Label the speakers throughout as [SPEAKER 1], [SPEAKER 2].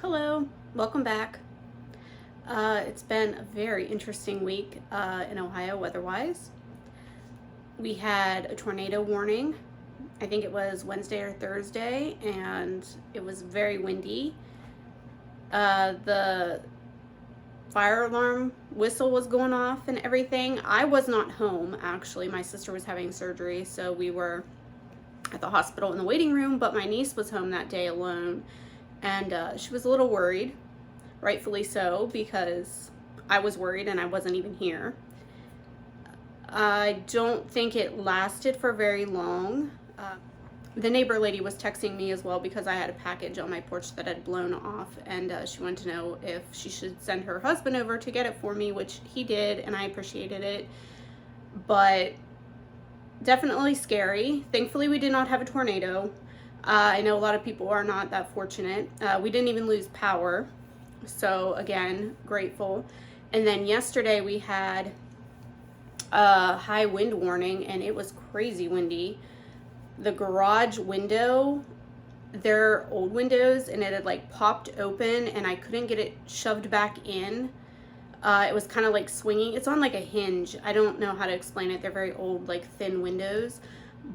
[SPEAKER 1] Hello, welcome back. It's been a very interesting week in Ohio weather-wise. We had a tornado warning. I think it was Wednesday or Thursday, and it was very windy. The fire alarm whistle was going off and everything. I was not home, actually. My sister was having surgery, so we were at the hospital in the waiting room, but my niece was home that day alone, and she was a little worried, rightfully so, because I was worried and I wasn't even here. I don't think it lasted for very long. The neighbor lady was texting me as well because I had a package on my porch that had blown off, and she wanted to know if she should send her husband over to get it for me, which he did, and I appreciated it. But definitely scary. Thankfully, we did not have a tornado. I know a lot of people are not that fortunate. We didn't even lose power. So again, grateful. And then yesterday we had a high wind warning, and it was crazy windy. The garage window, they're old windows, and it had like popped open and I couldn't get it shoved back in. It was kind of like swinging. It's on like a hinge. I don't know how to explain it. They're very old, like thin windows,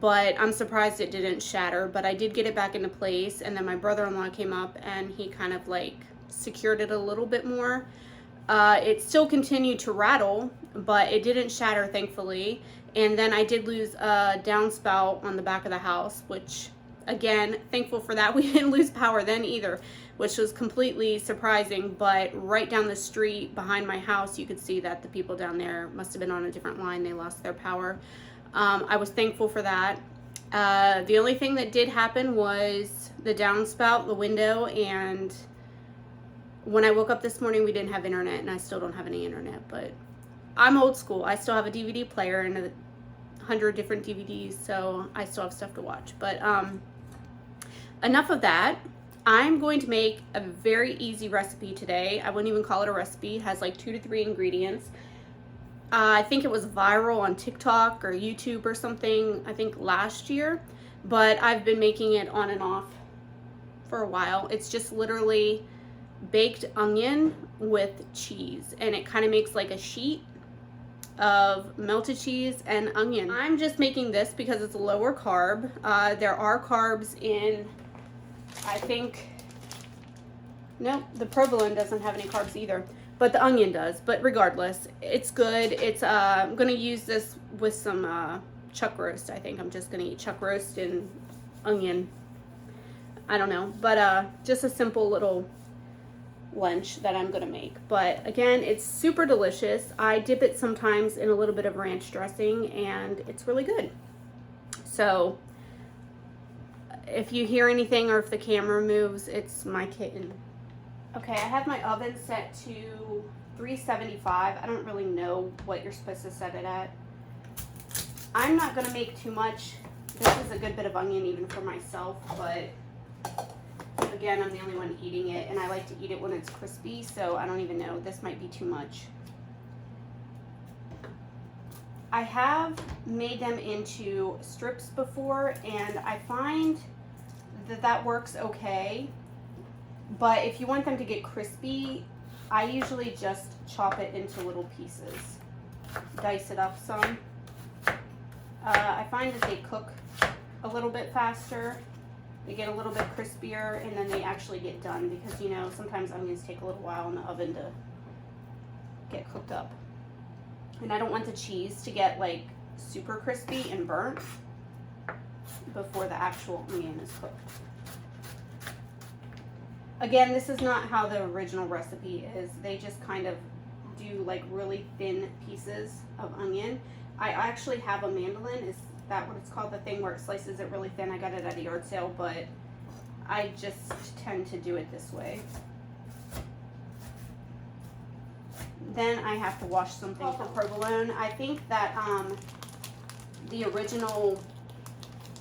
[SPEAKER 1] but I'm surprised it didn't shatter. But I did get it back into place, and then my brother-in-law came up and he kind of like secured it a little bit more. It still continued to rattle, but it didn't shatter, thankfully. And then I did lose a downspout on the back of the house, which, again, thankful for that. We didn't lose power then either, which was completely surprising. But right down the street behind my house, you could see that the people down there must have been on a different line. They lost their power. I was thankful for that. The only thing that did happen was the downspout, the window, and when I woke up this morning, we didn't have internet, and I still don't have any internet. But I'm old school. I still have a DVD player and 100 different DVDs, so I still have stuff to watch. But enough of that. I'm going to make a very easy recipe today. I wouldn't even call it a recipe. It has like 2 to 3 ingredients. I think it was viral on TikTok or YouTube or something, I think last year, but I've been making it on and off for a while. It's just literally baked onion with cheese, and it kind of makes like a sheet of melted cheese and onion. I'm just making this because it's a lower carb. There are carbs in, I think, no, the provolone doesn't have any carbs either, but the onion does. But regardless, it's good. It's I'm gonna use this with some chuck roast. I think I'm just gonna eat chuck roast and onion. I don't know, but just a simple little lunch that I'm gonna make. But again, it's super delicious. I dip it sometimes in a little bit of ranch dressing, and it's really good. So if you hear anything or if the camera moves, it's my kitten. Okay, I have my oven set to 375. I don't really know what you're supposed to set it at. I'm not gonna make too much. This is a good bit of onion even for myself, but again, I'm the only one eating it, and I like to eat it when it's crispy, so I don't even know. This might be too much. I have made them into strips before, and I find that that works okay. But if you want them to get crispy, I usually just chop it into little pieces. Dice it up some. I find that they cook a little bit faster. They get a little bit crispier, and then they actually get done, because, you know, sometimes onions take a little while in the oven to get cooked up. And I don't want the cheese to get like super crispy and burnt before the actual onion is cooked. Again, this is not how the original recipe is. They just kind of do like really thin pieces of onion. I actually have a mandolin. Is that what it's called? The thing where it slices it really thin. I got it at a yard sale, but I just tend to do it this way. Then I have to wash something for provolone. I think that the original,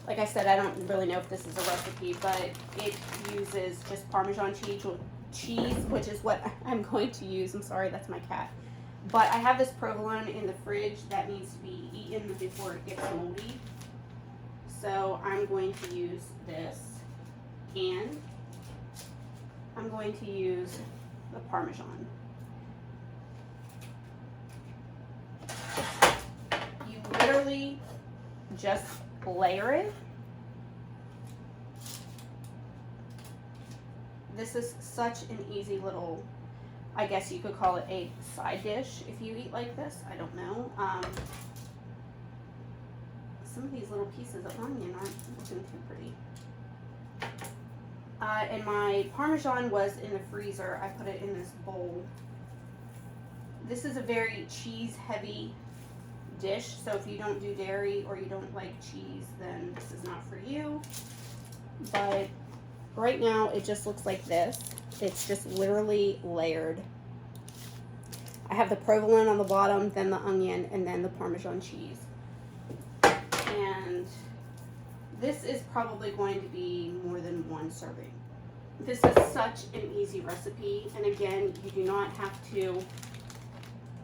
[SPEAKER 1] like I said, I don't really know if this is a recipe, but it uses just Parmesan cheese, which is what I'm going to use. I'm sorry, that's my cat. But I have this provolone in the fridge that needs to be eaten before it gets moldy. So I'm going to use this. And I'm going to use the Parmesan. You literally just layer it. This is such an easy little, I guess you could call it a side dish if you eat like this. I don't know. Some of these little pieces of onion aren't looking too pretty. And my Parmesan was in the freezer. I put it in this bowl. This is a very cheese heavy dish, so if you don't do dairy or you don't like cheese, then this is not for you. But right now it just looks like this. It's just literally layered. I have the provolone on the bottom, then the onion, and then the Parmesan cheese. And this is probably going to be more than one serving. This is such an easy recipe, and again, you do not have to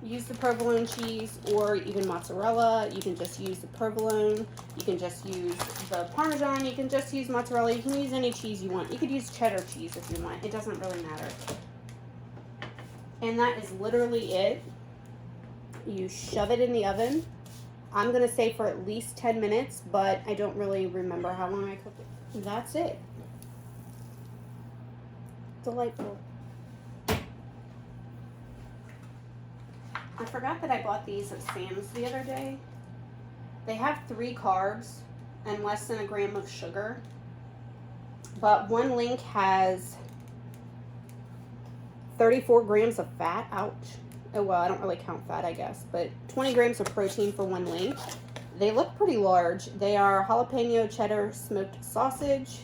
[SPEAKER 1] use the provolone cheese or even mozzarella. You can just use the provolone. You can just use the Parmesan. You can just use mozzarella. You can use any cheese you want. You could use cheddar cheese if you want. It doesn't really matter. And that is literally it. You shove it in the oven. I'm going to say for at least 10 minutes, but I don't really remember how long I cooked it. That's it. Delightful. I forgot that I bought these at Sam's the other day. They have 3 carbs and less than a gram of sugar. But one link has 34 grams of fat. Ouch. Oh, well, I don't really count fat, I guess. But 20 grams of protein for one link. They look pretty large. They are jalapeno cheddar smoked sausage.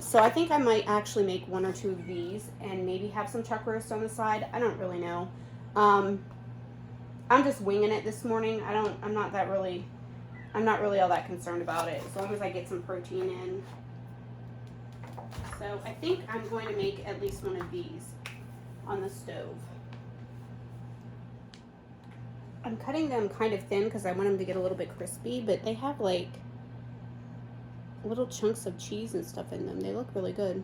[SPEAKER 1] So I think I might actually make 1 or 2 of these and maybe have some chuck roast on the side. I don't really know. I'm just winging it this morning. I'm not really all that concerned about it, as long as I get some protein in. So I think I'm going to make at least one of these on the stove. I'm cutting them kind of thin because I want them to get a little bit crispy, but they have like little chunks of cheese and stuff in them. They look really good.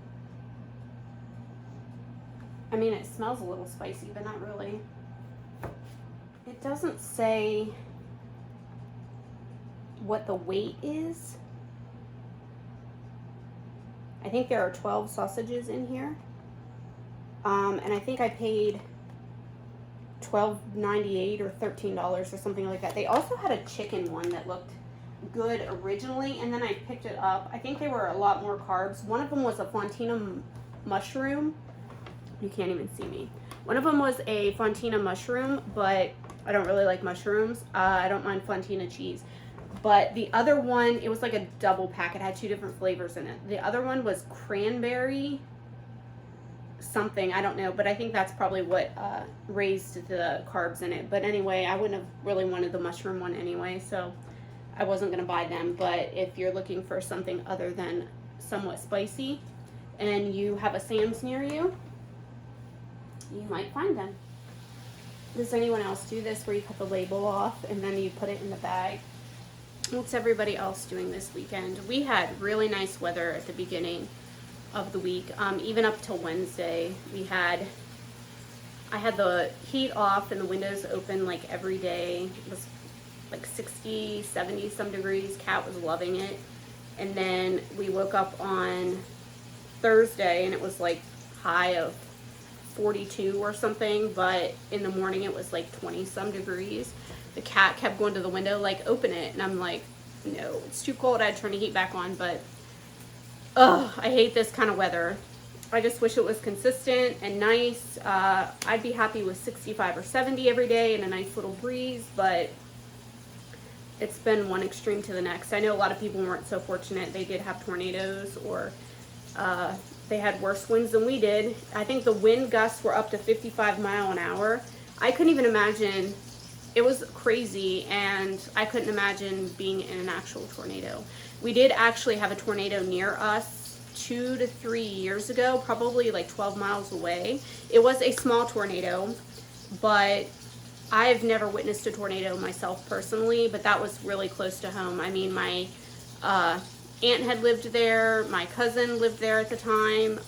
[SPEAKER 1] I mean, it smells a little spicy, but not really. It doesn't say what the weight is. I think there are 12 sausages in here. And I think I paid $12.98 or $13 or something like that. They also had a chicken one that looked good originally, and then I picked it up. I think they were a lot more carbs. One of them was a fontina mushroom. You can't even see me. One of them was a fontina mushroom, but I don't really like mushrooms. I don't mind fontina cheese. But the other one, it was like a double pack. It had 2 different flavors in it. The other one was cranberry something, I don't know, but I think that's probably what raised the carbs in it. But anyway, I wouldn't have really wanted the mushroom one anyway, so I wasn't going to buy them. But if you're looking for something other than somewhat spicy and you have a Sam's near you, you might find them. Does anyone else do this where you cut the label off and then you put it in the bag? What's everybody else doing this weekend? We had really nice weather at the beginning of the week, even up till Wednesday. I had the heat off and the windows open like every day. It was like 60, 70 some degrees. Cat was loving it. And then we woke up on Thursday and it was like high of 42 or something, but in the morning it was like 20 some degrees. The cat kept going to the window like, open it, and I'm like, no, it's too cold. I'd turn the heat back on. But I hate this kind of weather. I just wish it was consistent and nice. I'd be happy with 65 or 70 every day and a nice little breeze, but it's been one extreme to the next. I know a lot of people weren't so fortunate. They did have tornadoes, or they had worse winds than we did. I think the wind gusts were up to 55 miles an hour. I couldn't even imagine. It was crazy, and I couldn't imagine being in an actual tornado. We did actually have a tornado near us 2 to 3 years ago, probably like 12 miles away. It was a small tornado, but I've never witnessed a tornado myself personally, but that was really close to home. I mean, my aunt had lived there. My cousin lived there at the time.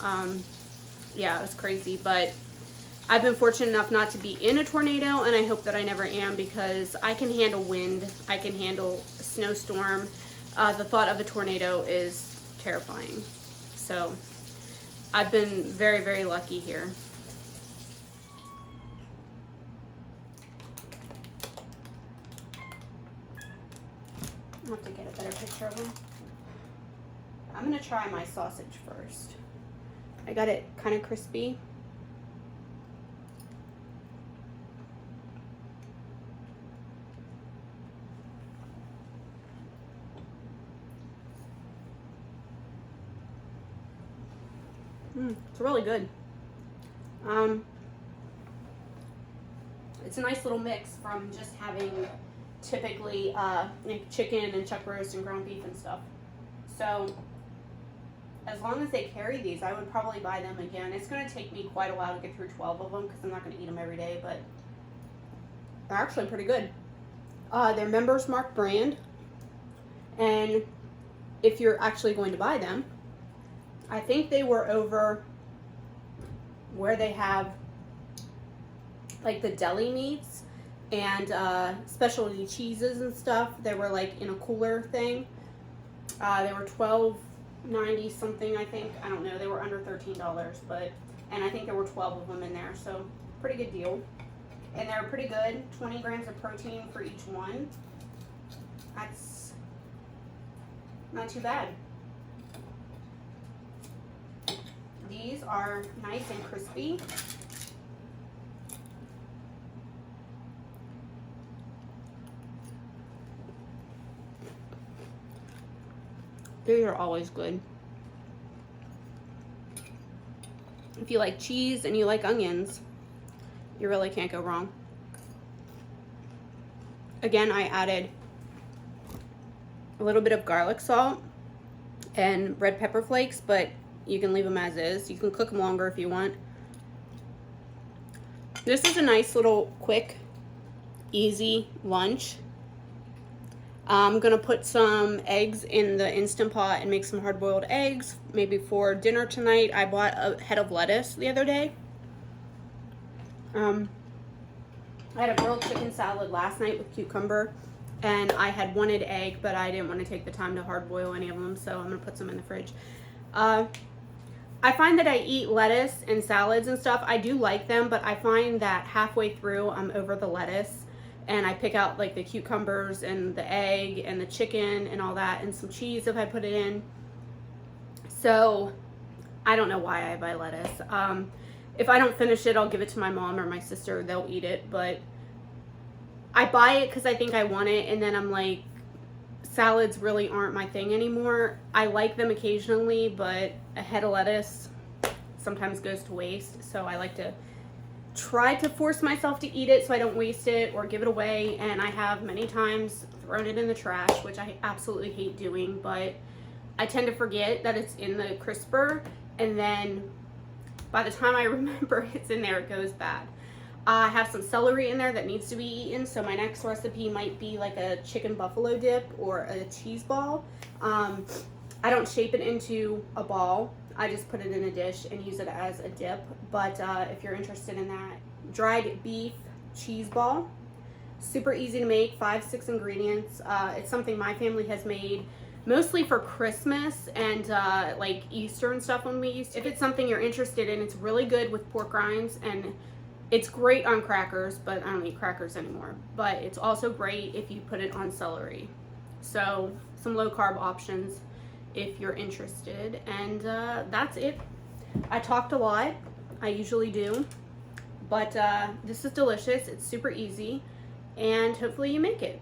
[SPEAKER 1] yeah, it was crazy. But I've been fortunate enough not to be in a tornado, and I hope that I never am, because I can handle wind, I can handle a snowstorm. The thought of a tornado is terrifying. So I've been very, very lucky here. I'll have to get a better picture of them. I'm gonna try my sausage first. I got it kind of crispy. It's really good. It's a nice little mix from just having typically like chicken and chuck roast and ground beef and stuff. So as long as they carry these, I would probably buy them again. It's going to take me quite a while to get through 12 of them because I'm not going to eat them every day, but they're actually pretty good. They're Members Mark brand, and if you're actually going to buy them, I think they were over where they have like the deli meats and specialty cheeses and stuff. They were like in a cooler thing. They were $12.90 something, I think. I don't know. They were under $13, but, and I think there were 12 of them in there, so pretty good deal. And they're pretty good. 20 grams of protein for each one. That's not too bad. These are nice and crispy. These are always good. If you like cheese and you like onions, you really can't go wrong. Again, I added a little bit of garlic salt and red pepper flakes, but you can leave them as is. You can cook them longer if you want. This is a nice little quick, easy lunch. I'm gonna put some eggs in the Instant Pot and make some hard-boiled eggs, maybe for dinner tonight. I bought a head of lettuce the other day. I had a grilled chicken salad last night with cucumber, and I had wanted egg, but I didn't want to take the time to hard-boil any of them, so I'm gonna put some in the fridge. I find that I eat lettuce and salads and stuff. I do like them, but I find that halfway through I'm over the lettuce, and I pick out like the cucumbers and the egg and the chicken and all that, and some cheese if I put it in. So I don't know why I buy lettuce. If I don't finish it, I'll give it to my mom or my sister. They'll eat it, but I buy it because I think I want it, and then I'm like, salads really aren't my thing anymore. I like them occasionally, but a head of lettuce sometimes goes to waste, so I like to try to force myself to eat it so I don't waste it or give it away. And I have many times thrown it in the trash, which I absolutely hate doing, but I tend to forget that it's in the crisper, and then by the time I remember it's in there, it goes bad. I have some celery in there that needs to be eaten, so my next recipe might be like a chicken buffalo dip or a cheese ball. I don't shape it into a ball. I just put it in a dish and use it as a dip. But if you're interested in that, dried beef cheese ball. Super easy to make, 5-6 ingredients. It's something my family has made mostly for Christmas and like Easter and stuff when we used to. If it's something you're interested in, it's really good with pork rinds, and it's great on crackers, but I don't eat crackers anymore. But it's also great if you put it on celery. So some low carb options if you're interested. And that's it. I talked a lot. I usually do. But this is delicious. It's super easy. And hopefully you make it.